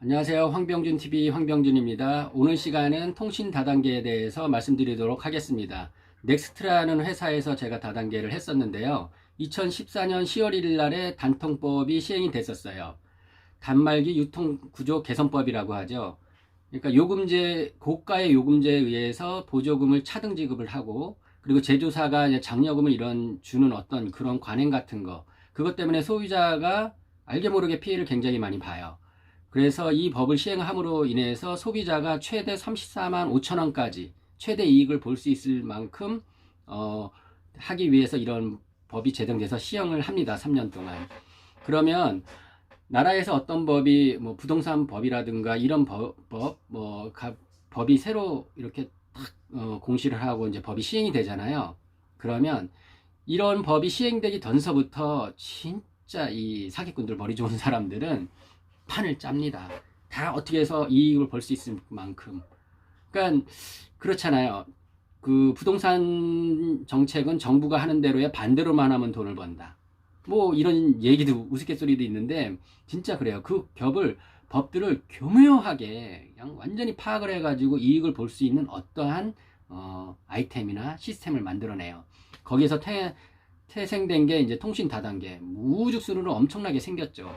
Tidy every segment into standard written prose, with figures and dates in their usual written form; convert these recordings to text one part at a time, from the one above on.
안녕하세요. 황병준TV 황병준입니다. 오늘 시간은 통신 다단계에 대해서 말씀드리도록 하겠습니다. 넥스트라는 회사에서 제가 다단계를 했었는데요. 2014년 10월 1일 날에 단통법이 시행이 됐었어요. 단말기 유통구조 개선법이라고 하죠. 그러니까 요금제, 고가의 요금제에 의해서 보조금을 차등 지급을 하고, 그리고 제조사가 이제 장려금을 주는 어떤 그런 관행 같은 거, 그것 때문에 소비자가 알게 모르게 피해를 굉장히 많이 봐요. 그래서 이 법을 시행함으로 인해서 소비자가 최대 34만 5천 원까지 최대 이익을 볼 수 있을 만큼 하기 위해서 이런 법이 제정돼서 시행을 합니다. 3년 동안. 그러면 나라에서 어떤 법이 뭐 부동산 법이라든가 이런 법이 새로 이렇게 딱 공시를 하고 이제 법이 시행이 되잖아요. 그러면 이런 법이 시행되기 전서부터 진짜 이 사기꾼들, 머리 좋은 사람들은 판을 짭니다. 다 어떻게 해서 이익을 볼 수 있을 만큼. 그러니까 그렇잖아요. 그 부동산 정책은 정부가 하는 대로에 반대로만 하면 돈을 번다. 뭐 이런 얘기도 우스갯소리도 있는데 진짜 그래요. 그 법들을 교묘하게 그냥 완전히 파악을 해가지고 이익을 볼 수 있는 어떠한 아이템이나 시스템을 만들어내요. 거기에서 태생된 게 이제 통신 다단계, 우후죽순으로 엄청나게 생겼죠.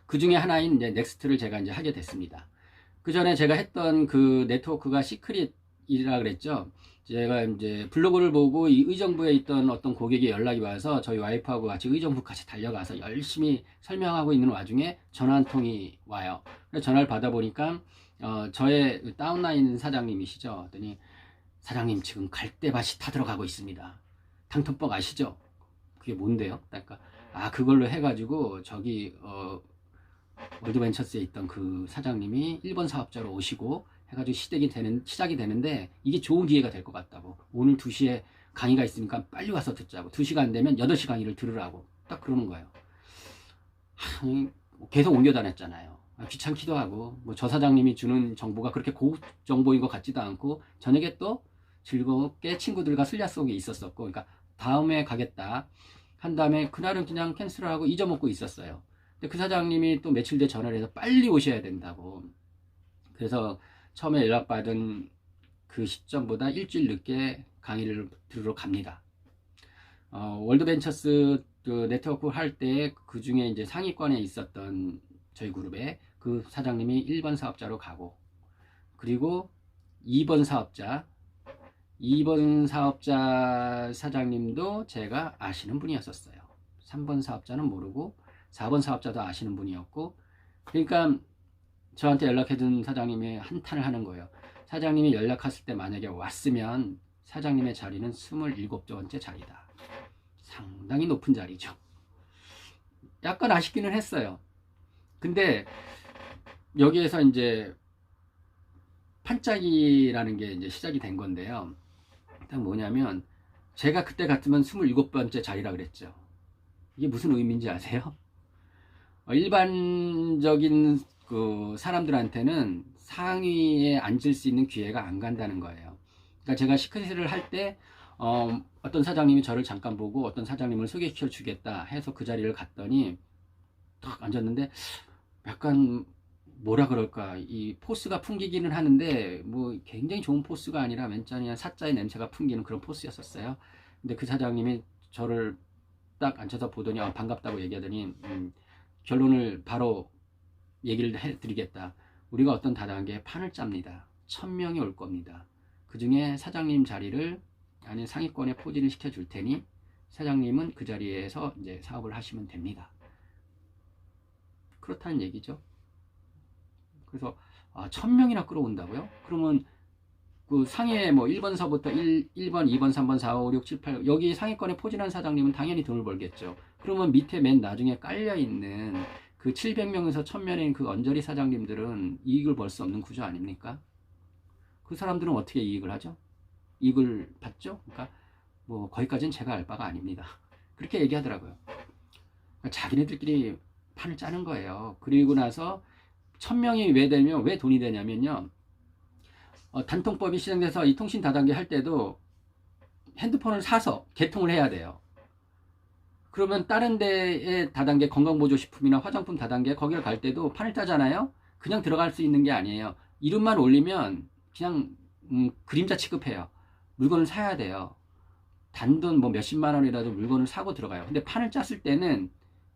그 중에 하나인 이제 넥스트를 제가 이제 하게 됐습니다. 그 전에 제가 했던 그 네트워크가 시크릿이라 그랬죠. 제가 이제 블로그를 보고 이 의정부에 있던 어떤 고객이 연락이 와서 저희 와이프하고 같이 의정부까지 달려가서 열심히 설명하고 있는 와중에 전화 한 통이 와요. 그래서 전화를 받아보니까 저의 다운라인 사장님이시죠. 그랬더니 사장님 지금 갈대밭이 타들어가고 있습니다. 당통법 아시죠? 그게 뭔데요? 그러니까 그걸로 해가지고 저기 월드벤처스에 있던 그 사장님이 1번 사업자로 오시고 해가지고 시작이 되는데 이게 좋은 기회가 될 것 같다고. 오늘 2시에 강의가 있으니까 빨리 와서 듣자고. 2시간 되면 8시 강의를 들으라고. 딱 그러는 거예요. 계속 옮겨 다녔잖아요. 귀찮기도 하고, 뭐 저 사장님이 주는 정보가 그렇게 고급 정보인 것 같지도 않고, 저녁에 또 즐겁게 친구들과 술야속에 있었었고, 그러니까 다음에 가겠다 한 다음에 그날은 그냥 캔슬을 하고 잊어먹고 있었어요. 근데 그 사장님이 또 며칠 뒤에 전화를 해서 빨리 오셔야 된다고. 그래서 처음에 연락받은 그 시점보다 일주일 늦게 강의를 들으러 갑니다. 월드벤처스 그 네트워크 할 때 그 중에 이제 상위권에 있었던 저희 그룹에 그 사장님이 1번 사업자로 가고, 그리고 2번 사업자 사장님도 제가 아시는 분이었었어요. 3번 사업자는 모르고 4번 사업자도 아시는 분이었고, 그러니까 저한테 연락해준 사장님이 한탄을 하는 거예요. 사장님이 연락했을 때 만약에 왔으면 사장님의 자리는 27번째 자리다. 상당히 높은 자리죠. 약간 아쉽기는 했어요. 근데 여기에서 이제 판짜기라는 게 이제 시작이 된 건데요. 일단 뭐냐면 제가 그때 같으면 27번째 자리라 그랬죠. 이게 무슨 의미인지 아세요? 일반적인 그 사람들한테는 상위에 앉을 수 있는 기회가 안 간다는 거예요. 그러니까 제가 시크릿을 할 때 어떤 사장님이 저를 잠깐 보고 어떤 사장님을 소개시켜 주겠다 해서 그 자리를 갔더니 딱 앉았는데 약간 뭐라 그럴까, 이 포스가 풍기기는 하는데 뭐 굉장히 좋은 포스가 아니라 왠지 사자의 냄새가 풍기는 그런 포스였었어요. 근데 그 사장님이 저를 딱 앉혀서 보더니 반갑다고 얘기하더니 결론을 바로 얘기를 해드리겠다. 우리가 어떤 다단계에 판을 짭니다. 1000명이 올 겁니다. 그 중에 사장님 자리를 아니 상위권에 포진을 시켜줄 테니 사장님은 그 자리에서 이제 사업을 하시면 됩니다. 그렇다는 얘기죠. 그래서 1000명이나 끌어온다고요? 그러면 그 상위에 뭐 1번서부터 1번, 2번, 3번, 4, 5, 6, 7, 8 여기 상위권에 포진한 사장님은 당연히 돈을 벌겠죠. 그러면 밑에 맨 나중에 깔려있는 그 700명에서 1000명인 그 언저리 사장님들은 이익을 벌 수 없는 구조 아닙니까? 그 사람들은 어떻게 이익을 하죠? 이익을 받죠? 그러니까 뭐 거기까지는 제가 알 바가 아닙니다. 그렇게 얘기하더라고요. 그러니까 자기네들끼리 판을 짜는 거예요. 그리고 나서 1000명이 왜 돈이 되냐면요. 단통법이 시행돼서 이 통신 다단계 할 때도 핸드폰을 사서 개통을 해야 돼요. 그러면 다른 데의 다단계 건강보조식품이나 화장품 다단계 거기를 갈 때도 판을 짜잖아요. 그냥 들어갈 수 있는 게 아니에요. 이름만 올리면 그냥 그림자 취급해요. 물건을 사야 돼요. 단돈 뭐 몇십만 원이라도 물건을 사고 들어가요. 근데 판을 짰을 때는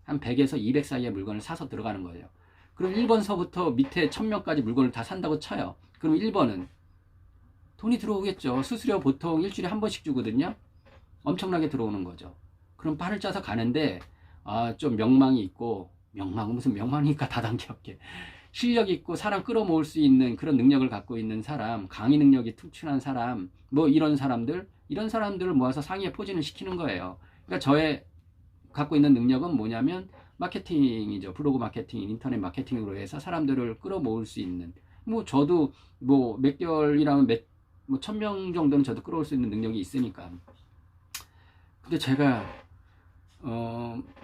한 100에서 200 사이의 물건을 사서 들어가는 거예요. 그럼 1번서부터 밑에 1000명까지 물건을 다 산다고 쳐요. 그럼 1번은 돈이 들어오겠죠. 수수료 보통 일주일에 한 번씩 주거든요. 엄청나게 들어오는 거죠. 그럼 판을 짜서 가는데 좀 명망이 있고, 명망은 무슨 명망이니까 다단계없게 실력 있고 사람 끌어모을 수 있는 그런 능력을 갖고 있는 사람, 강의 능력이 특출한 사람, 뭐 이런 사람들을 모아서 상위에 포진을 시키는 거예요. 그러니까 저의 갖고 있는 능력은 뭐냐면 마케팅이죠. 블로그 마케팅, 인터넷 마케팅으로 해서 사람들을 끌어모을 수 있는, 뭐 저도 뭐 몇 개월이라면 뭐 1000명 정도는 저도 끌어올 수 있는 능력이 있으니까. 근데 제가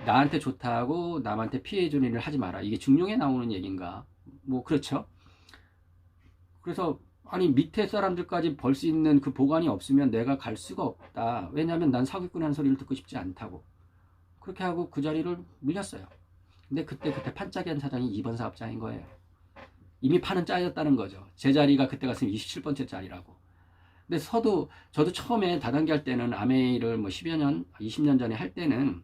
나한테 좋다고 남한테 피해주는 일을 하지 마라. 이게 중용에 나오는 얘기인가? 뭐 그렇죠. 그래서 아니 밑에 사람들까지 벌 수 있는 그 보관이 없으면 내가 갈 수가 없다. 왜냐하면 난 사기꾼이라는 소리를 듣고 싶지 않다고. 그렇게 하고 그 자리를 물렸어요. 근데 그때 판짜기한 사장이 2번 사업장인 거예요. 이미 판은 짜였다는 거죠. 제 자리가 그때 갔으면 27번째 자리라고. 근데 저도 처음에 다단계 할 때는 아메이를 뭐 10여 년, 20년 전에 할 때는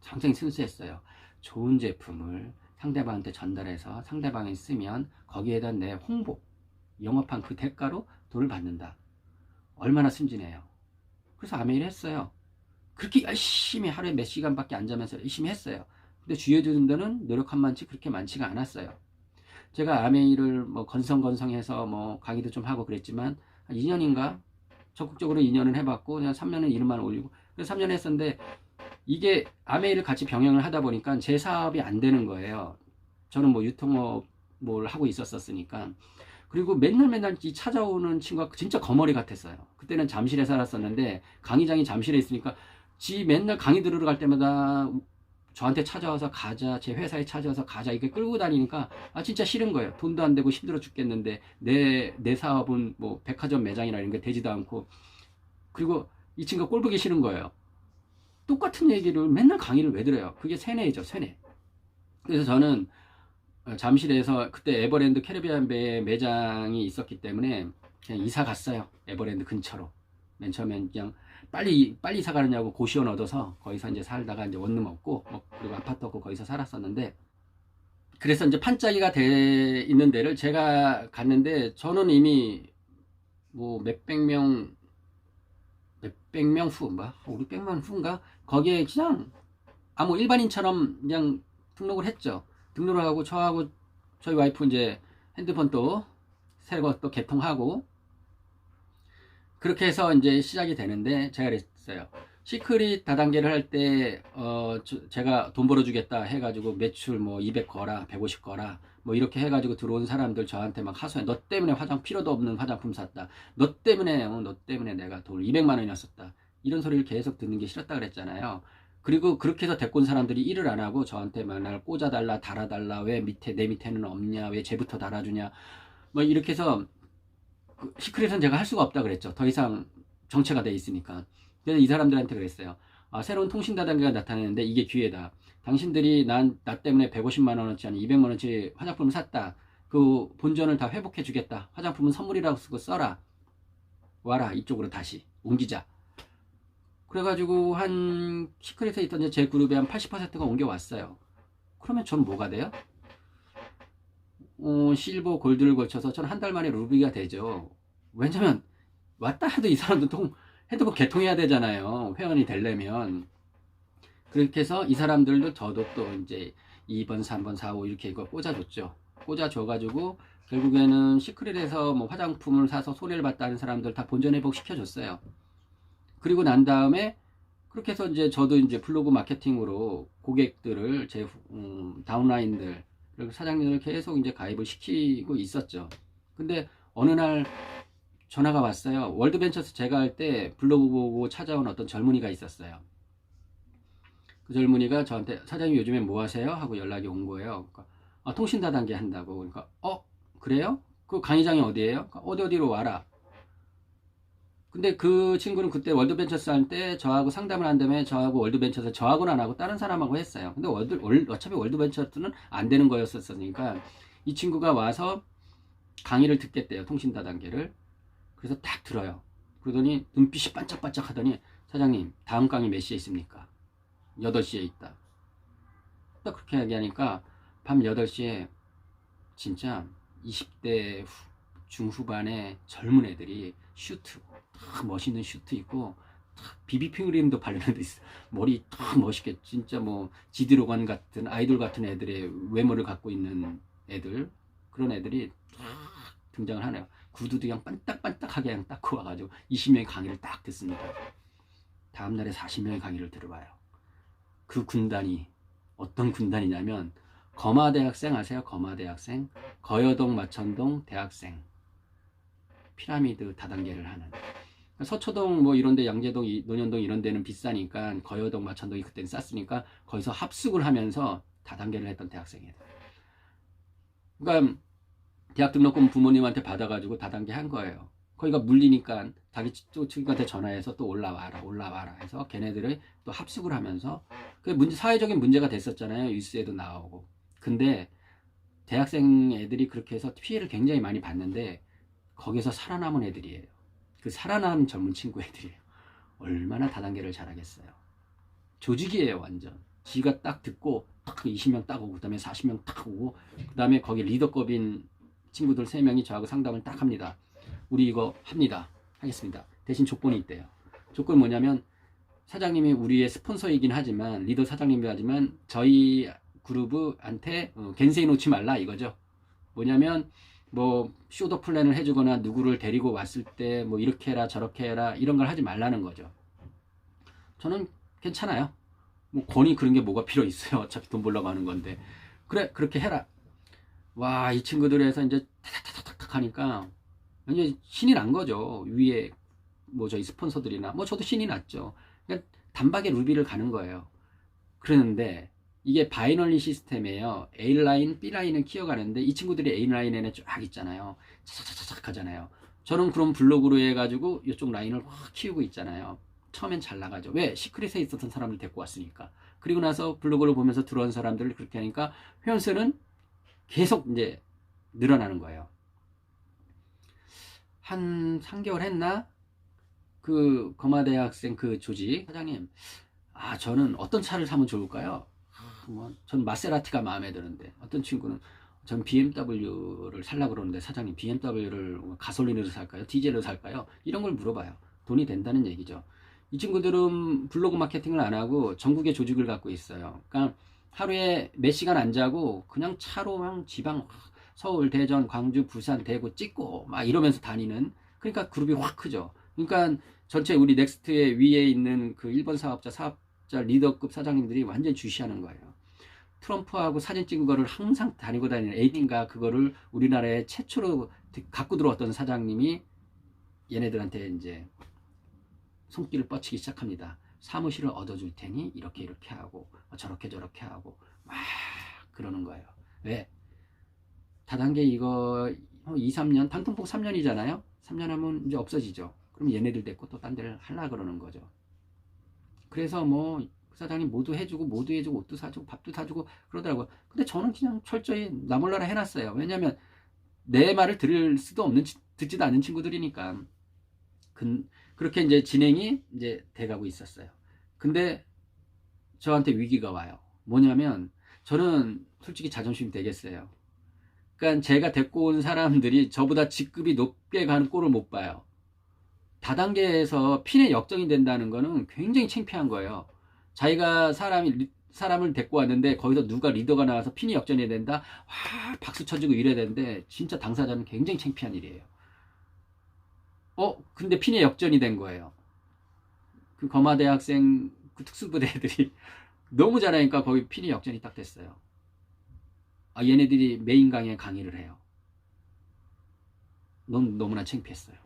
상당히 순수했어요. 좋은 제품을 상대방한테 전달해서 상대방이 쓰면 거기에 대한 내 홍보, 영업한 그 대가로 돈을 받는다. 얼마나 순진해요. 그래서 아메이를 했어요. 그렇게 열심히 하루에 몇 시간밖에 안 자면서 열심히 했어요. 근데 주위에 주는 데는 노력한 만치 그렇게 많지가 않았어요. 제가 아메이를 뭐 건성건성해서 뭐 강의도 좀 하고 그랬지만 한 2년인가 적극적으로 2년을 해봤고 그냥 3년은 이름만 올리고 그래서 3년 했었는데 이게 아메이를 같이 병행을 하다 보니까 제 사업이 안 되는 거예요. 저는 뭐 유통업 뭘 하고 있었으니까. 그리고 맨날 이 찾아오는 친구가 진짜 거머리 같았어요. 그때는 잠실에 살았었는데 강의장이 잠실에 있으니까 지 맨날 강의 들으러 갈 때마다 저한테 찾아와서 가자, 제 회사에 찾아와서 가자 이렇게 끌고 다니니까 진짜 싫은 거예요. 돈도 안 되고 힘들어 죽겠는데 내 사업은 뭐 백화점 매장이나 이런 게 되지도 않고. 그리고 이 친구가 꼴 보기 싫은 거예요. 똑같은 얘기를 맨날 강의를 왜 들어요? 그게 세뇌죠, 세뇌. 그래서 저는 잠실에서 그때 에버랜드 캐리비안 베이에 매장이 있었기 때문에 그냥 이사 갔어요. 에버랜드 근처로. 맨 처음엔 그냥 빨리 이사 가느냐고 고시원 얻어서 거기서 이제 살다가 이제 원룸 없고 그리고 아파트 없고 거기서 살았었는데, 그래서 이제 판짜기가 돼 있는 데를 제가 갔는데 저는 이미 뭐 몇백 명 후, 뭐 500명 후인가 거기에 그냥 아무 일반인처럼 그냥 등록을 했죠. 등록을 하고 저하고 저희 와이프 이제 핸드폰 또 새거 또 개통하고 그렇게 해서 이제 시작이 되는데, 제가 그랬어요. 시크릿 다단계를 할 때 제가 돈 벌어주겠다 해가지고 매출 뭐 200 거라 150 거라 뭐 이렇게 해가지고 들어온 사람들 저한테 막 하소연, 너 때문에 필요도 없는 화장품 샀다, 너 때문에 내가 돈 200만 원이나 썼다, 이런 소리를 계속 듣는 게 싫었다 그랬잖아요. 그리고 그렇게 해서 데리고 온 사람들이 일을 안 하고 저한테 맨날 꽂아달라 달아달라, 왜 내 밑에는 없냐, 왜 쟤부터 달아주냐, 뭐 이렇게 해서 시크릿은 제가 할 수가 없다 그랬죠. 더 이상 정체가 돼 있으니까. 그래서 이 사람들한테 그랬어요. 새로운 통신 다단계가 나타나는데 이게 기회다. 당신들이 나 때문에 150만 원어치 아니 200만 원어치 화장품을 샀다. 그 본전을 다 회복해 주겠다. 화장품은 선물이라고 쓰고 써라. 와라, 이쪽으로 다시 옮기자. 그래가지고 한 시크릿에 있던 제 그룹에 한 80%가 옮겨왔어요. 그러면 전 뭐가 돼요? 실버, 골드를 거쳐서 저는 한 달 만에 루비가 되죠. 왜냐면 왔다 해도 이 사람도 핸드폰 개통해야 되잖아요. 회원이 되려면. 그렇게 해서 이 사람들도 저도 또 이제 2번, 3번, 4, 5 이렇게 이거 꽂아줬죠. 꽂아줘가지고 결국에는 시크릿에서 뭐 화장품을 사서 손해를 봤다는 사람들 다 본전 회복 시켜줬어요. 그리고 난 다음에 그렇게 해서 이제 저도 이제 블로그 마케팅으로 고객들을 제 다운라인들 그리고 사장님을 계속 이제 가입을 시키고 있었죠. 근데 어느 날 전화가 왔어요. 월드벤처스 제가 할 때 블로그 보고 찾아온 어떤 젊은이가 있었어요. 그 젊은이가 저한테 사장님 요즘에 뭐 하세요? 하고 연락이 온 거예요. 그러니까, 통신 다단계 한다고. 그러니까 그래요? 그 강의장이 어디예요? 그러니까 어디로 와라. 근데 그 친구는 그때 월드벤처스 할 때 저하고 상담을 한 다음에 저하고 월드벤처스 저하고는 안 하고 다른 사람하고 했어요. 근데 어차피 월드벤처스는 안 되는 거였었으니까 이 친구가 와서 강의를 듣겠대요. 통신 다단계를. 그래서 딱 들어요. 그러더니 눈빛이 반짝반짝 하더니 사장님 다음 강의 몇 시에 있습니까? 8시에 있다. 딱 그렇게 얘기하니까 밤 8시에 진짜 20대 중후반의 젊은 애들이 슈트, 딱 멋있는 슈트 입고 비비핑 크림도 바르는 데 있어. 머리 딱 멋있게 진짜 뭐 지드로건 같은 아이돌 같은 애들의 외모를 갖고 있는 애들, 그런 애들이 딱 등장을 하네요. 구두도 그냥 반딱반딱하게 그냥 딱 와가지고 20명의 강의를 딱 듣습니다. 다음날에 40명의 강의를 들어봐요. 그 군단이 어떤 군단이냐면 거마대학생 아세요? 거마대학생, 거여동 마천동 대학생, 피라미드 다단계를 하는. 서초동 뭐 이런데 양재동 논현동 이런 데는 비싸니까 거여동 마천동이 그때는 쌌으니까 거기서 합숙을 하면서 다단계를 했던 대학생이에요. 그러니까 대학 등록금 부모님한테 받아가지고 다단계 한 거예요. 거기가 물리니까 자기 친구한테 전화해서 또 올라와라 해서 걔네들이 또 합숙을 하면서 그 사회적인 문제가 됐었잖아요. 뉴스에도 나오고. 근데 대학생 애들이 그렇게 해서 피해를 굉장히 많이 봤는데 거기서 살아남은 애들이에요. 그 살아남은 젊은 친구 애들이에요. 얼마나 다단계를 잘하겠어요. 조직이에요, 완전. 지가 딱 듣고 딱 20명 딱 오고 그다음에 40명 딱 오고 그다음에 거기 리더급인 친구들 3명이 저하고 상담을 딱 합니다. 우리 이거 하겠습니다. 대신 조건이 있대요. 조건이 뭐냐면 사장님이 우리의 스폰서이긴 하지만 리더 사장님이 하지만 저희 그룹한테 겐세이 놓지 말라 이거죠. 뭐냐면 뭐 쇼더 플랜을 해주거나 누구를 데리고 왔을 때 뭐 이렇게 해라 저렇게 해라 이런 걸 하지 말라는 거죠. 저는 괜찮아요. 뭐 권위 그런 게 뭐가 필요 있어요. 어차피 돈 벌려고 하는 건데. 그래 그렇게 해라. 와, 이 친구들에서 이제 타닥타닥 하니까 이제 신이 난 거죠. 위에 뭐 저희 스폰서들이나 뭐 저도 신이 났죠. 그러니까 단박에 루비를 가는 거예요. 그러는데 이게 바이너리 시스템이에요. A라인, B라인을 키워가는데 이 친구들이 A라인에 쫙 있잖아요. 차차차차 하잖아요. 저는 그럼 블로그로 해가지고 이쪽 라인을 확 키우고 있잖아요. 처음엔 잘 나가죠. 왜? 시크릿에 있었던 사람들 데리고 왔으니까. 그리고 나서 블로그를 보면서 들어온 사람들을 그렇게 하니까 회원수는 계속 이제 늘어나는 거예요. 한 3개월 했나? 그 거마대학생 그 조직 사장님, 저는 어떤 차를 사면 좋을까요? 전 마세라티가 마음에 드는데 어떤 친구는 전 BMW를 살려고 그러는데 사장님 BMW를 가솔린으로 살까요? 디젤로 살까요? 이런 걸 물어봐요. 돈이 된다는 얘기죠. 이 친구들은 블로그 마케팅을 안 하고 전국의 조직을 갖고 있어요. 그러니까 하루에 몇 시간 안 자고 그냥 차로 그냥 지방 서울, 대전, 광주, 부산, 대구 찍고 막 이러면서 다니는, 그러니까 그룹이 확 크죠. 그러니까 전체 우리 넥스트의 위에 있는 그 1번 사업자 리더급 사장님들이 완전히 주시하는 거예요. 트럼프하고 사진 찍은 거를 항상 다니고 다니는 에이딘가 그거를 우리나라에 최초로 갖고 들어왔던 사장님이 얘네들한테 이제 손길을 뻗치기 시작합니다. 사무실을 얻어줄 테니 이렇게 하고 저렇게 하고 막 그러는 거예요. 왜? 다단계 이거 2, 3년, 단통폭 3년이잖아요. 3년 하면 이제 없어지죠. 그럼 얘네들 데리고 또 딴 데를 하려고 그러는 거죠. 그래서 뭐 사장님 모두 해주고 옷도 사주고 밥도 사주고 그러더라고요. 근데 저는 그냥 철저히 나 몰라라 해놨어요. 왜냐면 내 말을 들을 수도 없는, 듣지도 않는 친구들이니까. 그렇게 이제 진행이 이제 돼가고 있었어요. 근데 저한테 위기가 와요. 뭐냐면 저는 솔직히 자존심이 되게 세요. 그러니까 제가 데리고 온 사람들이 저보다 직급이 높게 가는 꼴을 못 봐요. 다단계에서 핀의 역정이 된다는 거는 굉장히 창피한 거예요. 자기가 사람을 데리고 왔는데 거기서 누가 리더가 나와서 핀이 역전이 된다? 와, 박수 쳐주고 이래야 되는데 진짜 당사자는 굉장히 창피한 일이에요. 근데 핀이 역전이 된 거예요. 그 거마대학생 그 특수부대 애들이 너무 잘하니까 거기 핀이 역전이 딱 됐어요. 얘네들이 메인 강의에 강의를 해요. 너무나 창피했어요.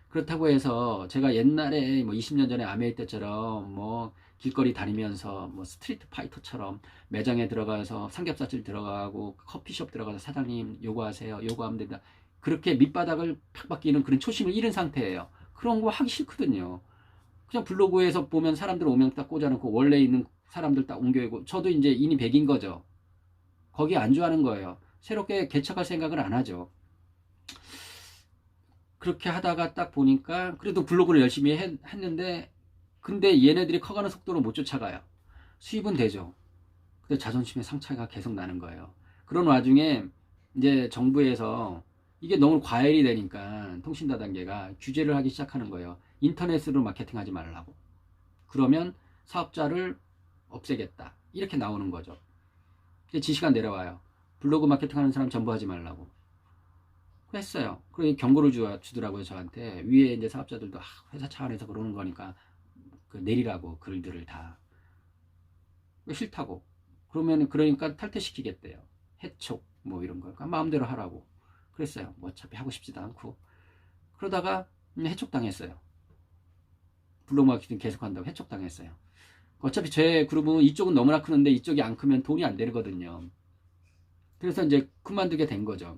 그렇다고 해서 제가 옛날에 뭐 20년 전에 아메이 때처럼 뭐 길거리 다니면서 뭐 스트리트 파이터처럼 매장에 들어가서 삼겹살집 들어가고 커피숍 들어가서 사장님 요거하세요, 요거하면 된다, 그렇게 밑바닥을 팍 바뀌는 그런 초심을 잃은 상태예요. 그런 거 하기 싫거든요. 그냥 블로그에서 보면 사람들 오면 딱 꽂아놓고 원래 있는 사람들 딱 옮겨오고, 저도 이제 인이 100인 거죠. 거기에 안주하는 거예요. 새롭게 개척할 생각을 안 하죠. 그렇게 하다가 딱 보니까 그래도 블로그를 열심히 했는데 근데 얘네들이 커가는 속도를 못 쫓아가요. 수입은 되죠. 근데 자존심의 상처가 계속 나는 거예요. 그런 와중에 이제 정부에서 이게 너무 과열이 되니까 통신다단계가 규제를 하기 시작하는 거예요. 인터넷으로 마케팅하지 말라고. 그러면 사업자를 없애겠다. 이렇게 나오는 거죠. 지시가 내려와요. 블로그 마케팅하는 사람 전부 하지 말라고. 했어요. 그리고 경고를 주더라고요, 저한테. 위에 이제 사업자들도 회사 차원에서 그러는 거니까 내리라고 글들을 다. 싫다고. 그러니까 탈퇴시키겠대요. 해촉 뭐 이런 거. 그러니까 마음대로 하라고. 그랬어요. 뭐 어차피 하고 싶지도 않고. 그러다가 해촉당했어요. 블로그 마케팅 계속한다고 해촉당했어요. 어차피 제 그룹은 이쪽은 너무나 크는데 이쪽이 안 크면 돈이 안 되거든요. 그래서 이제 그만두게 된 거죠.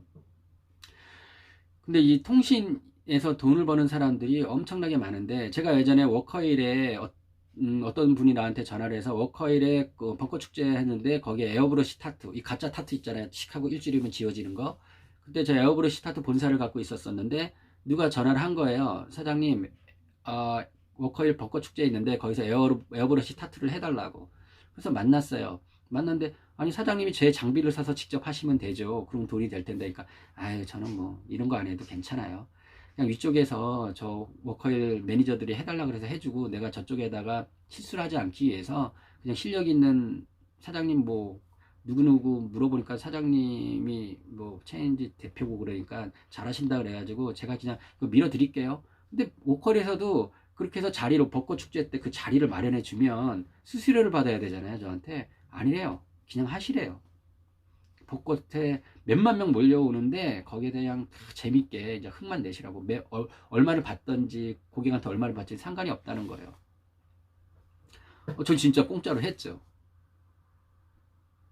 근데 이 통신에서 돈을 버는 사람들이 엄청나게 많은데 제가 예전에 워커힐에 어떤 분이 나한테 전화를 해서 워커힐에 그 벚꽃 축제 했는데 거기에 에어브러시 타투, 이 가짜 타투 있잖아요. 시카고 일주일이면 지워지는 거. 그때 저 에어브러시 타투 본사를 갖고 있었었는데 누가 전화를 한 거예요. 사장님, 워커힐 벚꽃 축제 있는데 거기서 에어브러시 타투를 해달라고. 그래서 만났어요. 만났는데 아니 사장님이 제 장비를 사서 직접 하시면 되죠. 그럼 돈이 될 텐데. 그러니까 아유 저는 뭐 이런 거 안 해도 괜찮아요. 그냥 위쪽에서 저 워커힐 매니저들이 해달라 그래서 해주고 내가 저쪽에다가 실수를 하지 않기 위해서 그냥 실력 있는 사장님 뭐 누구누구 물어보니까 사장님이 뭐 체인지 대표고 그러니까 잘하신다 그래가지고 제가 그냥 밀어 드릴게요. 근데 워커힐에서도 그렇게 해서 자리로 벚꽃 축제 때 그 자리를 마련해 주면 수수료를 받아야 되잖아요. 저한테 아니래요. 그냥 하시래요. 벚꽃에 몇만 명 몰려오는데 거기에 그냥 재밌게 이제 흥만 내시라고 얼마를 받던지 고객한테 얼마를 받든지 상관이 없다는 거예요. 전 진짜 공짜로 했죠.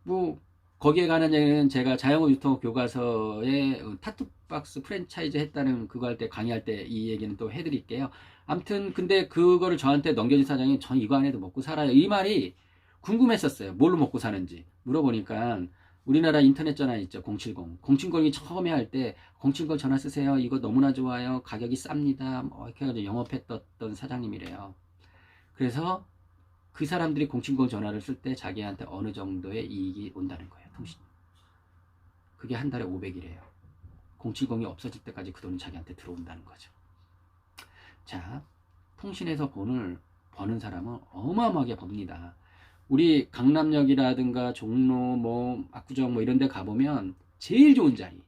뭐 거기에 관한 얘기는 제가 자영업 유통업 교과서에 타투박스 프랜차이즈 했다는 그거 할 때 강의할 때 이 얘기는 또 해드릴게요. 아무튼 근데 그거를 저한테 넘겨준 사장이 전 이거 안 해도 먹고 살아요. 이 말이 궁금했었어요. 뭘로 먹고 사는지 물어보니까 우리나라 인터넷 전화 있죠. 070. 070이 처음에 할 때 070 전화 쓰세요. 이거 너무나 좋아요. 가격이 쌉니다. 뭐 이렇게 해가지고 영업했던 사장님이래요. 그래서 그 사람들이 070 전화를 쓸 때 자기한테 어느 정도의 이익이 온다는 거예요. 통신. 그게 한 달에 500이래요. 070이 없어질 때까지 그 돈이 자기한테 들어온다는 거죠. 자, 통신에서 돈을 버는 사람은 어마어마하게 법니다. 우리 강남역이라든가 종로 뭐 압구정 뭐 이런 데 가보면 제일 좋은 자리,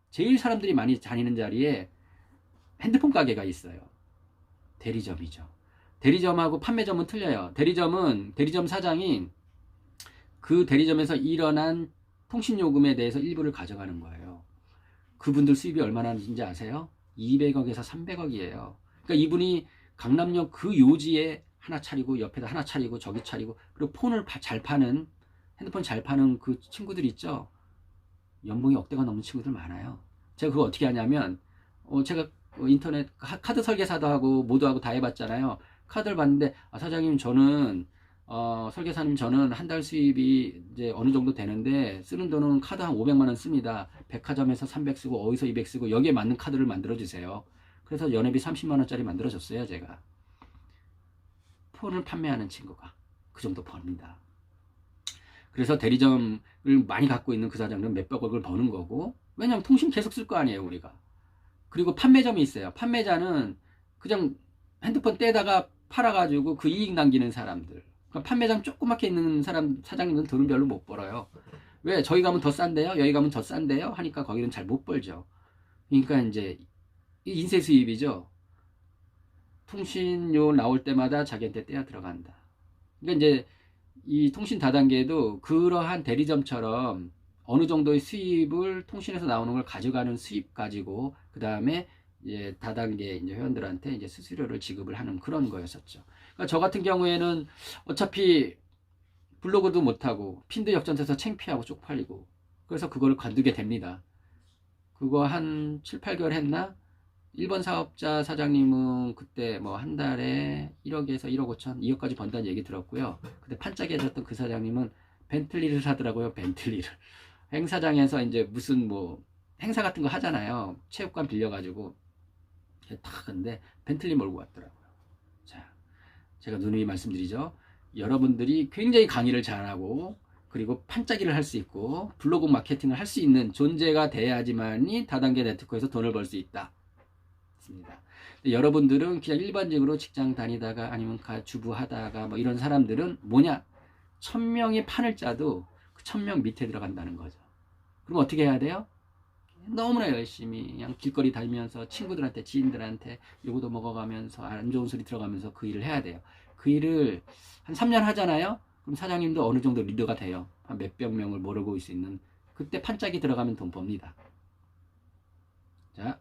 제일 사람들이 많이 다니는 자리에 핸드폰 가게가 있어요. 대리점이죠. 대리점하고 판매점은 틀려요. 대리점 사장이 그 대리점에서 일어난 통신요금에 대해서 일부를 가져가는 거예요. 그분들 수입이 얼마나 하는지 아세요? 200억에서 300억이에요. 그러니까 이분이 강남역 그 요지에 하나 차리고 옆에다 하나 차리고 저기 차리고 그리고 폰을 잘 파는 핸드폰 잘 파는 그 친구들 있죠. 연봉이 억대가 넘는 친구들 많아요. 제가 그거 어떻게 하냐면 제가 인터넷 카드 설계사도 하고 모두하고 다 해봤잖아요. 카드를 봤는데 사장님 저는 설계사님 저는 한 달 수입이 이제 어느 정도 되는데 쓰는 돈은 카드 한 500만 원 씁니다. 백화점에서 300 쓰고 어디서 200 쓰고 여기에 맞는 카드를 만들어 주세요. 그래서 연회비 30만 원짜리 만들어 줬어요. 제가. 폰을 판매하는 친구가 그 정도 법니다. 그래서 대리점을 많이 갖고 있는 그 사장은 몇백억을 버는 거고 왜냐하면 통신 계속 쓸 거 아니에요 우리가. 그리고 판매점이 있어요. 판매자는 그냥 핸드폰 떼다가 팔아가지고 그 이익 남기는 사람들. 그러니까 판매점 조그맣게 있는 사장님은 돈을 별로 못 벌어요. 왜? 저희 가면 더 싼데요? 여기 가면 더 싼데요? 하니까 거기는 잘 못 벌죠. 그러니까 이제 인쇄 수입이죠. 통신료 나올 때마다 자기한테 떼어 들어간다. 그러니까 이제 이 통신 다단계도 그러한 대리점처럼 어느 정도의 수입을 통신에서 나오는 걸 가져가는 수입 가지고 그 다음에 이제 다단계 이제 회원들한테 이제 수수료를 지급을 하는 그런 거였었죠. 그러니까 저 같은 경우에는 어차피 블로그도 못하고 핀도 역전돼서 창피하고 쪽팔리고 그래서 그거를 관두게 됩니다. 그거 한 7, 8개월 했나? 1번 사업자 사장님은 그때 뭐 한 달에 1억에서 1억 5천, 2억까지 번다는 얘기 들었고요. 근데 판짜기 해줬던 그 사장님은 벤틀리를 사더라고요. 벤틀리를. 행사장에서 이제 무슨 뭐 행사 같은 거 하잖아요. 체육관 빌려가지고 딱 근데 벤틀리 몰고 왔더라고요. 자, 제가 누누이 말씀드리죠. 여러분들이 굉장히 강의를 잘하고 그리고 판짜기를 할 수 있고 블로그 마케팅을 할 수 있는 존재가 돼야지만이 다단계 네트워크에서 돈을 벌 수 있다. 맞습니다. 여러분들은 그냥 일반적으로 직장 다니다가 아니면 주부하다가 뭐 이런 사람들은 뭐냐? 1000명이 판을 짜도 그 1000명 밑에 들어간다는 거죠. 그럼 어떻게 해야 돼요? 너무나 열심히 그냥 길거리 다니면서 친구들한테 지인들한테 요거도 먹어가면서 안 좋은 소리 들어가면서 그 일을 해야 돼요. 그 일을 한 3년 하잖아요. 그럼 사장님도 어느 정도 리더가 돼요. 한 몇백 명을 모르고 수 있는 그때 판짝이 들어가면 돈 법니다. 자,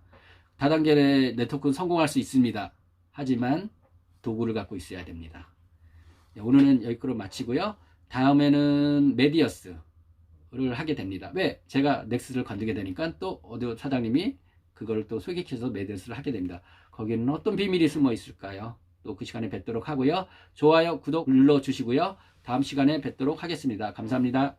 다단계 네트워크는 성공할 수 있습니다. 하지만 도구를 갖고 있어야 됩니다. 오늘은 여기까지 마치고요. 다음에는 메디어스를 하게 됩니다. 왜? 제가 넥스를 관두게 되니까 또 어디 사장님이 그걸 또 소개시켜서 메디어스를 하게 됩니다. 거기는 어떤 비밀이 숨어 있을까요? 또 그 시간에 뵙도록 하고요. 좋아요, 구독 눌러주시고요. 다음 시간에 뵙도록 하겠습니다. 감사합니다.